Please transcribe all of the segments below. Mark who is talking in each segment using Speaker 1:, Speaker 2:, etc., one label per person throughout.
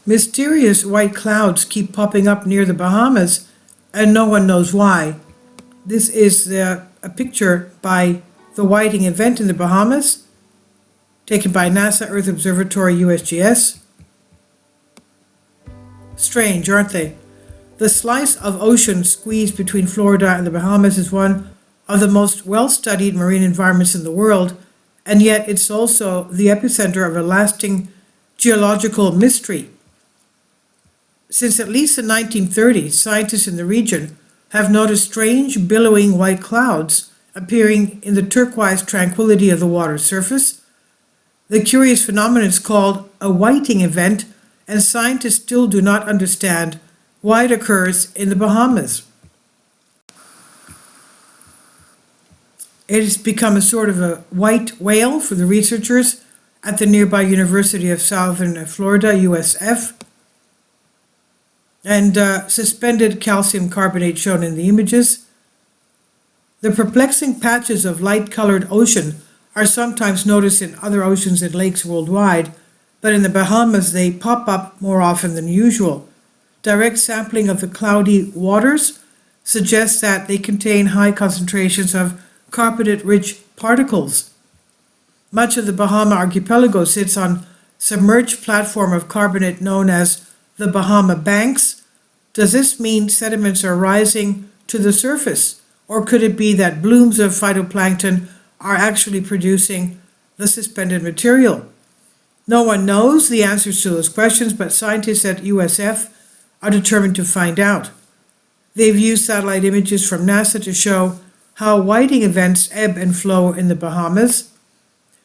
Speaker 1: Mysterious white clouds keep popping up near the Bahamas, and no one knows why. This is a picture by the whiting event in the Bahamas, taken by NASA Earth Observatory USGS. Strange, aren't they? The slice of ocean squeezed between Florida and the Bahamas is one of the most well-studied marine environments in the world, and yet it's also the epicenter of a lasting geological mystery. Since at least the 1930s, scientists in the region have noticed strange billowing white clouds appearing in the turquoise tranquility of the water's surface. The curious phenomenon is called a whiting event, and scientists still do not understand why it occurs in the Bahamas. It has become a sort of a white whale for the researchers at the nearby University of Southern Florida, USF, and suspended calcium carbonate shown in the images. The perplexing patches of light-colored ocean are sometimes noticed in other oceans and lakes worldwide, but in the Bahamas they pop up more often than usual. Direct sampling of the cloudy waters suggests that they contain high concentrations of carbonate-rich particles. Much of the Bahama archipelago sits on submerged platform of carbonate known as the Bahama Banks. Does this mean sediments are rising to the surface, or could it be that blooms of phytoplankton are actually producing the suspended material? No one knows the answers to those questions, but scientists at USF are determined to find out. They've used satellite images from NASA to show how whiting events ebb and flow in the Bahamas.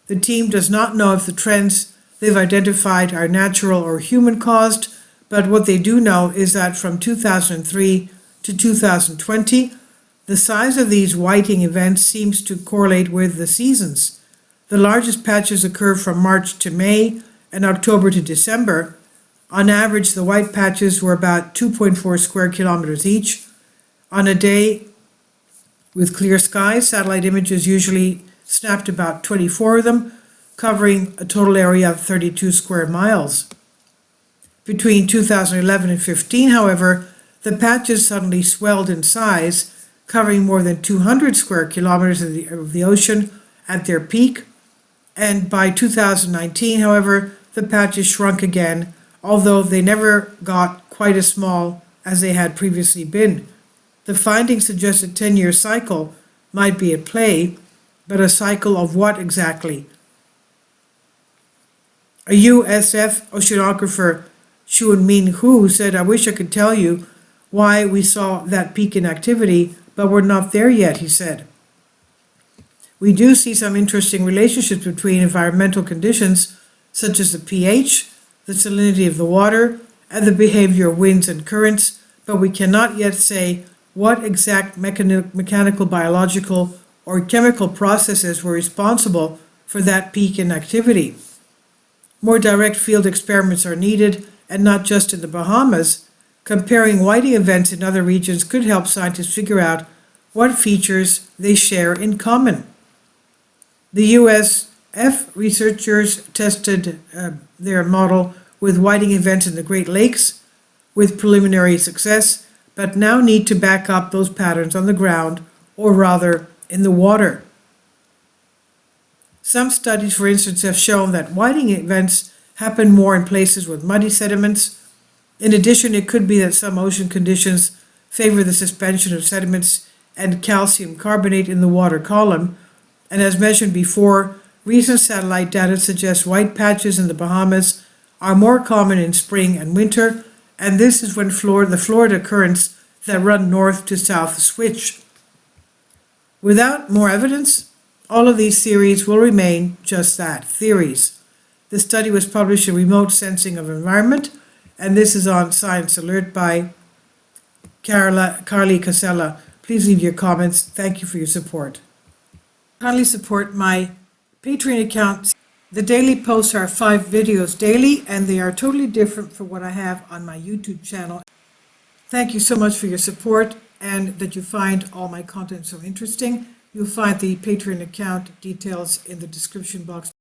Speaker 1: The team does not know if the trends they've identified are natural or human-caused, but what they do know is that from 2003 to 2020, the size of these whiting events seems to correlate with the seasons. The largest patches occur from March to May and October to December. On average, the white patches were about 2.4 square kilometers each. On a day with clear skies, satellite images usually snapped about 24 of them, covering a total area of 32 square miles. Between 2011 and 15, however, the patches suddenly swelled in size, covering more than 200 square kilometers of the ocean at their peak. And by 2019, however, the patches shrunk again, although they never got quite as small as they had previously been. The findings suggest a 10-year cycle might be at play, but a cycle of what exactly? A USF oceanographer, Xuan-Min Hu, said, "I wish I could tell you why we saw that peak in activity, but we're not there yet," he said. We do see some interesting relationships between environmental conditions, such as the pH, the salinity of the water, and the behavior of winds and currents, but we cannot yet say what exact mechanical, biological, or chemical processes were responsible for that peak in activity. More direct field experiments are needed, and not just in the Bahamas. Comparing whiting events in other regions could help scientists figure out what features they share in common. The USF researchers tested their model with whiting events in the Great Lakes with preliminary success, but now need to back up those patterns on the ground, or rather in the water. Some studies, for instance, have shown that whiting events happen more in places with muddy sediments. In addition, it could be that some ocean conditions favor the suspension of sediments and calcium carbonate in the water column. And as mentioned before, recent satellite data suggests white patches in the Bahamas are more common in spring and winter, and this is when the Florida currents that run north to south switch. Without more evidence, all of these theories will remain just that, theories. The study was published in Remote Sensing of Environment, and this is on Science Alert by Carly Casella. Please leave your comments. Thank you for your support. Kindly support my Patreon account. The daily posts are 5 videos daily, and they are totally different from what I have on my YouTube channel. Thank you so much for your support, and that you find all my content so interesting. You'll find the Patreon account details in the description box.